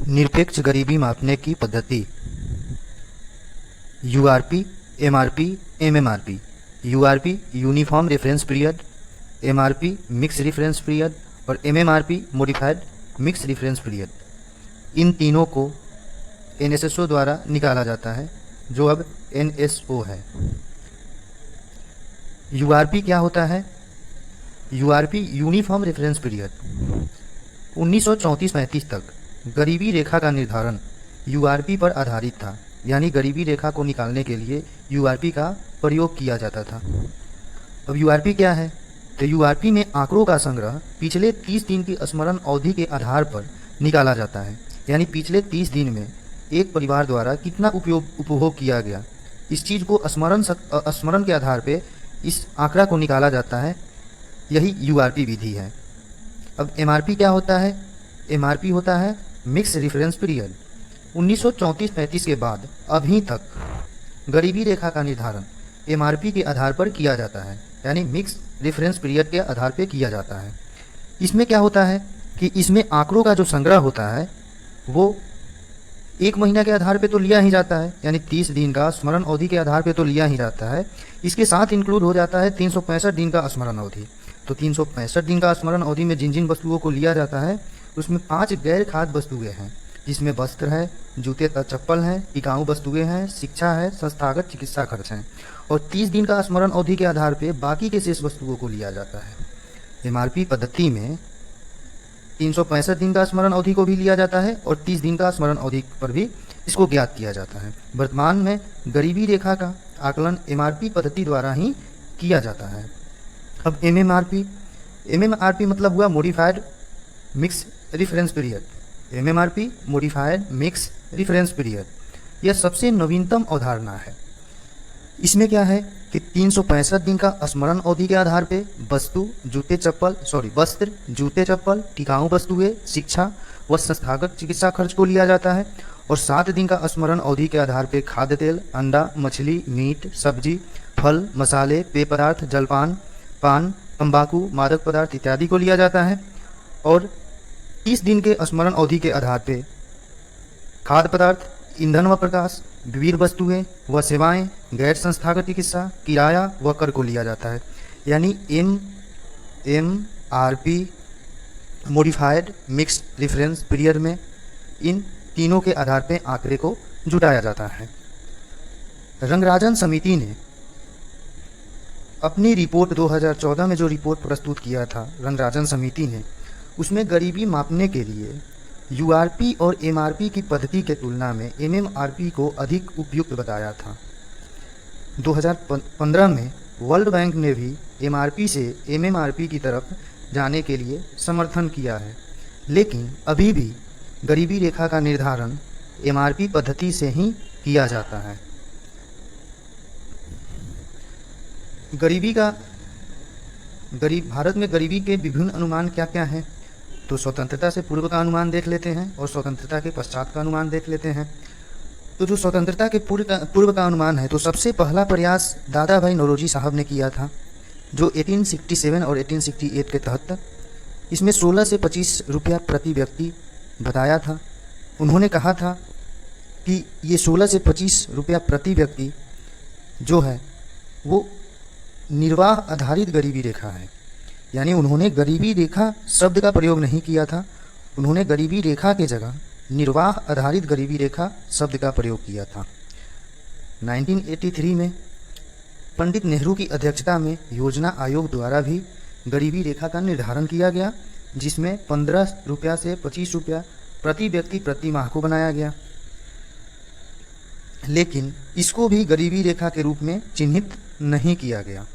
निरपेक्ष गरीबी मापने की पद्धति URP, MRP, MMRP. URP uniform reference period, MRP mix reference period और MMRP modified mix reference period. इन तीनों को एनएसएसओ द्वारा निकाला जाता है, जो अब एनएसओ है। यूआरपी क्या होता है? यूआरपी यूनिफॉर्म रेफरेंस पीरियड 1934-35 तक गरीबी रेखा का निर्धारण यूआरपी पर आधारित था, यानी गरीबी रेखा को निकालने के लिए यूआरपी का प्रयोग किया जाता था। अब यूआरपी क्या है? तो यूआरपी में आंकड़ों का संग्रह पिछले 30 दिन की स्मरण अवधि के आधार पर निकाला जाता है, यानी पिछले 30 दिन में एक परिवार द्वारा कितना उपभोग किया गया, इस चीज़ को स्मरण के आधार पर इस आंकड़ा को निकाला जाता है। यही यूआरपी विधि है। अब एमआरपी क्या होता है? एमआरपी होता है मिक्स रेफरेंस पीरियड 1934-35 के बाद अभी तक गरीबी रेखा का निर्धारण एमआरपी के आधार पर किया जाता है, यानी मिक्स रेफरेंस पीरियड के आधार पर किया जाता है। इसमें क्या होता है कि इसमें आंकड़ों का जो संग्रह होता है वो एक महीना के आधार पे तो लिया ही जाता है, यानी 30 दिन का स्मरण अवधि के आधार पे तो लिया ही जाता है। इसके साथ इंक्लूड हो जाता है 365 दिन का स्मरण अवधि। तो 365 दिन का स्मरण अवधि में जिन जिन वस्तुओं को लिया जाता है उसमें 5 गैर खाद्य वस्तुएं हैं, जिसमें वस्त्र है, जूते तथा चप्पल हैं, टिकाऊ वस्तुएं हैं, शिक्षा है, संस्थागत चिकित्सा खर्च हैं। और 30 दिन का स्मरण अवधि के आधार पर बाकी के शेष वस्तुओं को लिया जाता है। एमआरपी पद्धति में 365 दिन का स्मरण अवधि को भी लिया जाता है और 30 दिन का स्मरण अवधि पर भी इसको ज्ञात किया जाता है। वर्तमान में गरीबी रेखा का आकलन एमआरपी पद्धति द्वारा ही किया जाता है। अब एमएमआरपी, एमएमआरपी मतलब हुआ modified mix reference period. MMRP modified mix reference period यह सबसे नवीनतम अवधारणा है। इसमें क्या है कि 365 दिन का स्मरण अवधि के आधार पे वस्त्र, जूते, चप्पल, टिकाऊ वस्तुएं, शिक्षा व संस्थागत चिकित्सा खर्च को लिया जाता है। और 7 दिन का स्मरण अवधि के आधार पे खाद्य तेल, अंडा, मछली, मीट, सब्जी, फल, मसाले, पेय पदार्थ, जलपान, पान, तंबाकू, मादक पदार्थ इत्यादि को लिया जाता है। और 30 दिन के स्मरण अवधि के आधार पे खाद्य पदार्थ, ईंधन व प्रकाश, विविध वस्तुएं व सेवाएं, गैर संस्थागत चिकित्सा, किराया व कर को लिया जाता है। यानी MRP modified mix reference period में इन तीनों के आधार पर आंकड़े को जुटाया जाता है। रंगराजन समिति ने अपनी रिपोर्ट 2014 में जो रिपोर्ट प्रस्तुत किया था रंगराजन समिति ने, उसमें गरीबी मापने के लिए यूआरपी और एमआरपी की पद्धति के तुलना में एमएमआरपी को अधिक उपयुक्त बताया था। 2015 में वर्ल्ड बैंक ने भी एमआरपी से एमएमआरपी की तरफ जाने के लिए समर्थन किया है, लेकिन अभी भी गरीबी रेखा का निर्धारण एमआरपी पद्धति से ही किया जाता है। भारत में गरीबी के विभिन्न अनुमान क्या क्या हैं? तो स्वतंत्रता से पूर्व का अनुमान देख लेते हैं और स्वतंत्रता के पश्चात का अनुमान देख लेते हैं। तो जो स्वतंत्रता के पूर्व का अनुमान है, तो सबसे पहला प्रयास दादा भाई नौरोजी साहब ने किया था, जो 1867 और 1868 के तहत इसमें 16 से 25 रुपया प्रति व्यक्ति बताया था। उन्होंने कहा था कि ये 16 से 25 रुपया प्रति व्यक्ति जो है वो निर्वाह आधारित गरीबी रेखा है। यानी उन्होंने गरीबी रेखा शब्द का प्रयोग नहीं किया था, उन्होंने गरीबी रेखा के जगह निर्वाह आधारित गरीबी रेखा शब्द का प्रयोग किया था। 1983 में पंडित नेहरू की अध्यक्षता में योजना आयोग द्वारा भी गरीबी रेखा का निर्धारण किया गया, जिसमें 15 रुपया से 25 रुपया प्रति व्यक्ति प्रति माह को बनाया गया। लेकिन इसको भी गरीबी रेखा के रूप में चिन्हित नहीं किया गया।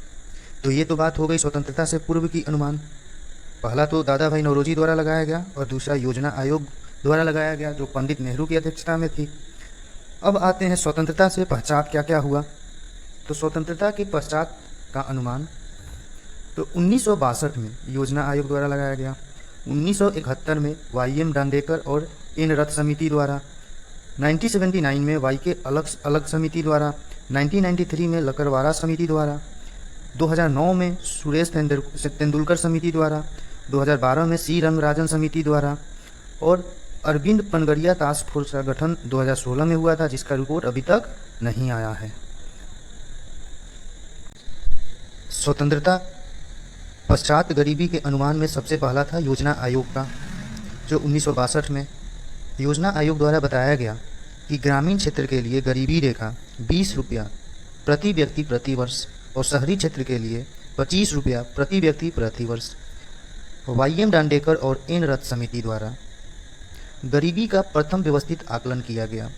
तो ये तो बात हो गई स्वतंत्रता से पूर्व की अनुमान। पहला तो दादा भाई नौरोजी द्वारा लगाया गया और दूसरा योजना आयोग द्वारा लगाया गया, जो पंडित नेहरू की अध्यक्षता में थी। अब आते हैं स्वतंत्रता से पश्चात क्या क्या हुआ। तो स्वतंत्रता के पश्चात का अनुमान तो 1962 में योजना आयोग द्वारा लगाया गया, 1971 में वाई.एम. डांडेकर और एन. रथ समिति द्वारा, 1979 में वाई के अलग समिति द्वारा, 1993 में लकड़वारा समिति द्वारा, 2009 में सुरेश तेंदुलकर समिति द्वारा, 2012 में सी रंगराजन समिति द्वारा और अरविंद पनगड़िया टास्क फोर्स का गठन 2016 में हुआ था, जिसका रिपोर्ट अभी तक नहीं आया है। स्वतंत्रता पश्चात गरीबी के अनुमान में सबसे पहला था योजना आयोग का, जो 1962 में योजना आयोग द्वारा बताया गया कि ग्रामीण क्षेत्र के लिए गरीबी रेखा 20 रुपया प्रति व्यक्ति प्रति वर्ष और शहरी क्षेत्र के लिए 25 रुपया प्रति व्यक्ति प्रति वर्ष। वाई.एम. डांडेकर और एन. रथ समिति द्वारा गरीबी का प्रथम व्यवस्थित आकलन किया गया।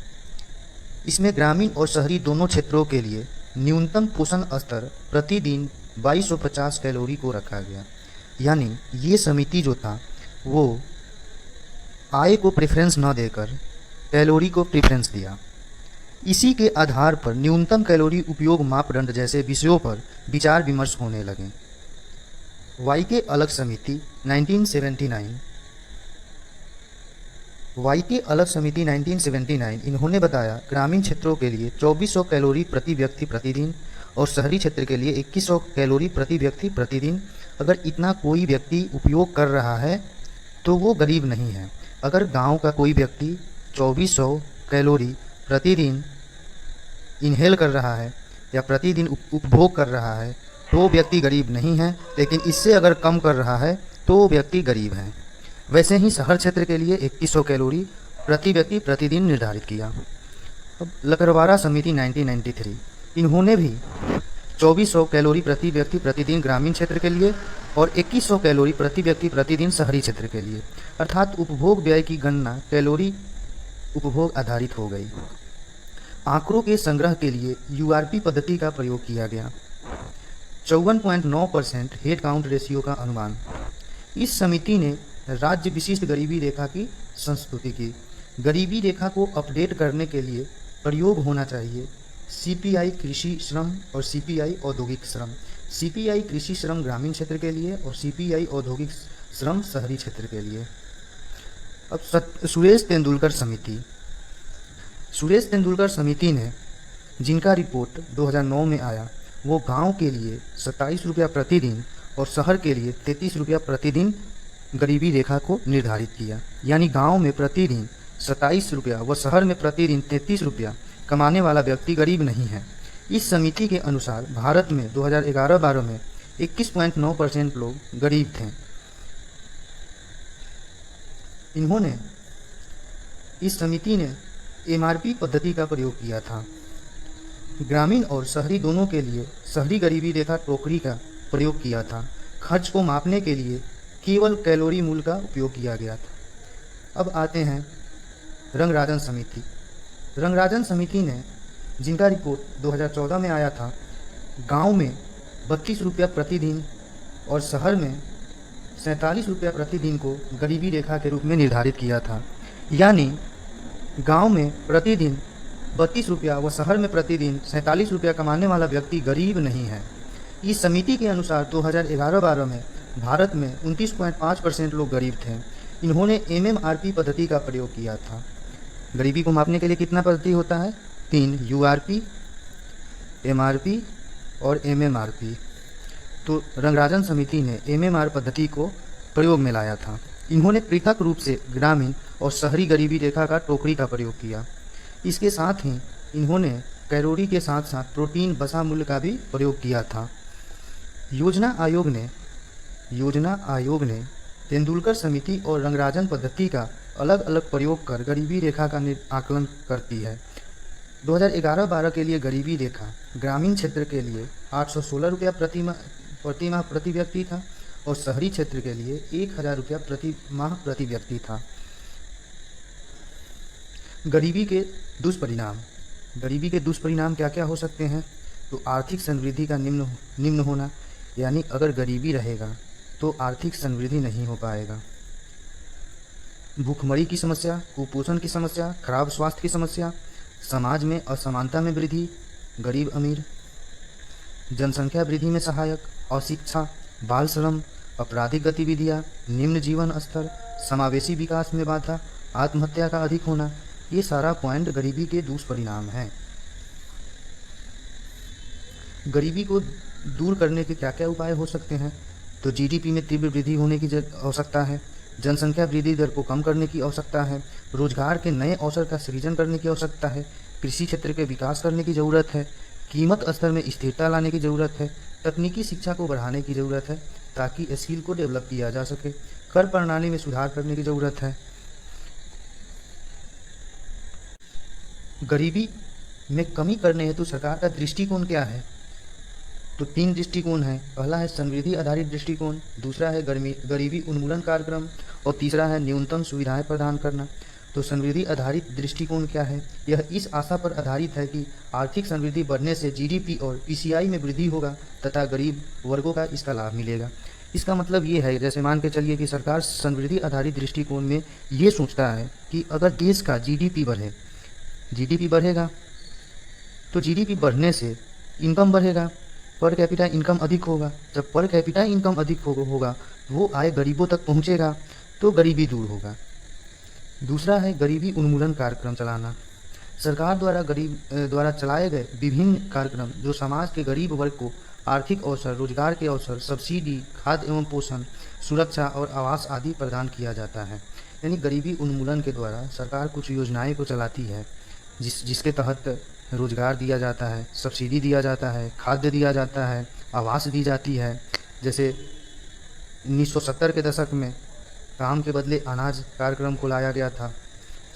इसमें ग्रामीण और शहरी दोनों क्षेत्रों के लिए न्यूनतम पोषण स्तर प्रतिदिन 2250 कैलोरी को रखा गया। यानी ये समिति जो था वो आय को प्रेफरेंस न देकर कैलोरी को प्रेफरेंस दिया। इसी के आधार पर न्यूनतम कैलोरी उपयोग मापदंड जैसे विषयों पर विचार विमर्श होने लगे। वाई के अलग समिति 1979 इन्होंने बताया ग्रामीण क्षेत्रों के लिए 2400 कैलोरी प्रति व्यक्ति प्रतिदिन और शहरी क्षेत्र के लिए 2100 कैलोरी प्रति व्यक्ति प्रतिदिन। अगर इतना कोई व्यक्ति उपयोग कर रहा है तो वो गरीब नहीं है। अगर गांव का कोई व्यक्ति 2400 कैलोरी प्रतिदिन इनहेल कर रहा है या प्रतिदिन उपभोग कर रहा है तो व्यक्ति गरीब नहीं है, लेकिन इससे अगर कम कर रहा है तो व्यक्ति गरीब है। वैसे ही शहर क्षेत्र के लिए 2100 कैलोरी प्रति व्यक्ति प्रतिदिन निर्धारित किया। अब लकड़वारा समिति 1993 इन्होंने भी 2400 कैलोरी प्रति व्यक्ति प्रतिदिन ग्रामीण क्षेत्र के लिए और 2100 कैलोरी प्रति व्यक्ति प्रतिदिन शहरी क्षेत्र के लिए, अर्थात उपभोग व्यय की गणना कैलोरी उपभोग आधारित हो गई। आंकड़ों के संग्रह के लिए यूआरपी पद्धति का प्रयोग किया गया। 54.9% हेड काउंट रेशियो का अनुमान। इस समिति ने राज्य विशिष्ट गरीबी रेखा की संस्तुति की। गरीबी रेखा को अपडेट करने के लिए प्रयोग होना चाहिए सीपीआई कृषि श्रम और सीपीआई औद्योगिक श्रम। सीपीआई कृषि श्रम ग्रामीण क्षेत्र के लिए और सीपीआई औद्योगिक श्रम शहरी क्षेत्र के लिए। अब सुरेश तेंदुलकर समिति ने जिनका रिपोर्ट 2009 में आया वो गांव के लिए 27 रुपया प्रतिदिन और शहर के लिए 33 रुपया प्रतिदिन गरीबी रेखा को निर्धारित किया। यानी गांव में प्रतिदिन 27 रुपया व शहर में प्रतिदिन 33 रुपया कमाने वाला व्यक्ति गरीब नहीं है। इस समिति के अनुसार भारत में 2011-12 में 21.9% लोग गरीब थे। इस समिति ने एमआरपी पद्धति का प्रयोग किया था। ग्रामीण और शहरी दोनों के लिए शहरी गरीबी रेखा टोकरी का प्रयोग किया था। खर्च को मापने के लिए केवल कैलोरी मूल्य का उपयोग किया गया था। अब आते हैं रंगराजन समिति ने जिनका रिपोर्ट 2014 में आया था, गांव में 32 रुपया प्रतिदिन और शहर में 47 रुपया प्रतिदिन को गरीबी रेखा के रूप में निर्धारित किया था। यानी गांव में प्रतिदिन 32 रुपया व शहर में प्रतिदिन 47 रुपया कमाने वाला व्यक्ति गरीब नहीं है। इस समिति के अनुसार 2011-12 में भारत में 29.5% लोग गरीब थे। इन्होंने एमएमआरपी पद्धति का प्रयोग किया था। गरीबी को मापने के लिए कितना पद्धति होता है? 3, यूआरपी, एमआरपी और एमएमआरपी। तो रंगराजन समिति ने एमएमआर पद्धति को प्रयोग में लाया था। इन्होंने पृथक रूप से ग्रामीण और शहरी गरीबी रेखा का टोकरी का प्रयोग किया। इसके साथ ही इन्होंने कैलोरी के साथ साथ प्रोटीन वसा मूल्य का भी प्रयोग किया था। योजना आयोग ने तेंदुलकर समिति और रंगराजन पद्धति का अलग अलग प्रयोग कर गरीबी रेखा का आकलन करती है। 2011-12 के लिए गरीबी रेखा ग्रामीण क्षेत्र के लिए 816 रुपया प्रति माह प्रति व्यक्ति था और शहरी क्षेत्र के लिए 1000 रुपया प्रति माह प्रति व्यक्ति था। गरीबी के दुष्परिणाम क्या क्या हो सकते हैं? तो आर्थिक समृद्धि का निम्न होना, यानी अगर गरीबी रहेगा तो आर्थिक समृद्धि नहीं हो पाएगा। भूखमरी की समस्या, कुपोषण की समस्या, खराब स्वास्थ्य की समस्या, समाज में असमानता में वृद्धि, गरीब अमीर, जनसंख्या वृद्धि में सहायक, अशिक्षा, बाल श्रम, आपराधिक गतिविधियाँ, निम्न जीवन स्तर, समावेशी विकास में बाधा, आत्महत्या का अधिक होना, ये सारा पॉइंट गरीबी के दुष्परिणाम हैं। गरीबी को दूर करने के क्या क्या उपाय हो सकते हैं? तो जीडीपी में तीव्र वृद्धि होने की आवश्यकता है। जनसंख्या वृद्धि दर को कम करने की आवश्यकता है, रोजगार के नए अवसर का सृजन करने की आवश्यकता है, कृषि क्षेत्र के विकास करने की ज़रूरत है, कीमत स्तर में स्थिरता लाने की ज़रूरत है, तकनीकी शिक्षा को बढ़ाने की ज़रूरत है ताकि स्किल को डेवलप किया जा सके, कर प्रणाली में सुधार करने की ज़रूरत है। गरीबी में कमी करने हेतु सरकार का दृष्टिकोण क्या है? तो 3 दृष्टिकोण है। पहला है समृद्धि आधारित दृष्टिकोण, दूसरा है गरीबी उन्मूलन कार्यक्रम और तीसरा है न्यूनतम सुविधाएं प्रदान करना। तो समृद्धि आधारित दृष्टिकोण क्या है? यह इस आशा पर आधारित है कि आर्थिक समृद्धि बढ़ने से जीडीपी और पीसीआई में वृद्धि होगा तथा गरीब वर्गों का इसका लाभ मिलेगा। इसका मतलब ये है, जैसे मान के चलिए कि सरकार समृद्धि आधारित दृष्टिकोण में ये सोचता है कि अगर देश का जीडीपी बढ़ेगा तो जीडीपी बढ़ने से इनकम बढ़ेगा, पर कैपिटा इनकम अधिक होगा। जब पर कैपिटा इनकम अधिक होगा वो आय गरीबों तक पहुँचेगा तो गरीबी दूर होगा। दूसरा है गरीबी उन्मूलन कार्यक्रम चलाना। सरकार द्वारा चलाए गए विभिन्न कार्यक्रम जो समाज के गरीब वर्ग को आर्थिक अवसर, रोजगार के अवसर, सब्सिडी, खाद्य एवं पोषण, सुरक्षा और आवास आदि प्रदान किया जाता है। यानी गरीबी उन्मूलन के द्वारा सरकार कुछ योजनाएं को चलाती है जिसके तहत रोजगार दिया जाता है, सब्सिडी दिया जाता है, खाद्य दिया जाता है, आवास दी जाती है। जैसे 1970 के दशक में काम के बदले अनाज कार्यक्रम को लाया गया था।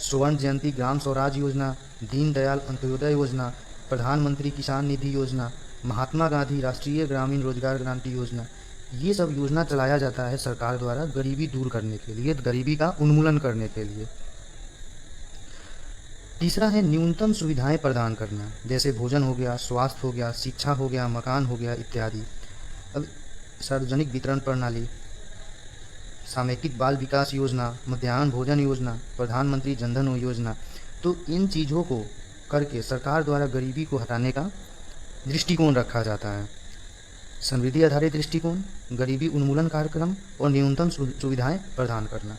स्वर्ण जयंती ग्राम स्वराज योजना, दीनदयाल अंत्योदय योजना, प्रधानमंत्री किसान निधि योजना, महात्मा गांधी राष्ट्रीय ग्रामीण रोजगार गारंटी योजना, ये सब योजना चलाया जाता है सरकार द्वारा गरीबी दूर करने के लिए, गरीबी का उन्मूलन करने के लिए। तीसरा है न्यूनतम सुविधाएं प्रदान करना, जैसे भोजन हो गया, स्वास्थ्य हो गया, शिक्षा हो गया, मकान हो गया इत्यादि। अब सार्वजनिक वितरण प्रणाली, सामयिक बाल विकास योजना, मध्याह्न भोजन योजना, प्रधानमंत्री जनधन योजना, तो इन चीज़ों को करके सरकार द्वारा गरीबी को हटाने का दृष्टिकोण रखा जाता है। समृद्धि आधारित दृष्टिकोण, गरीबी उन्मूलन कार्यक्रम और न्यूनतम सुविधाएं प्रदान करना।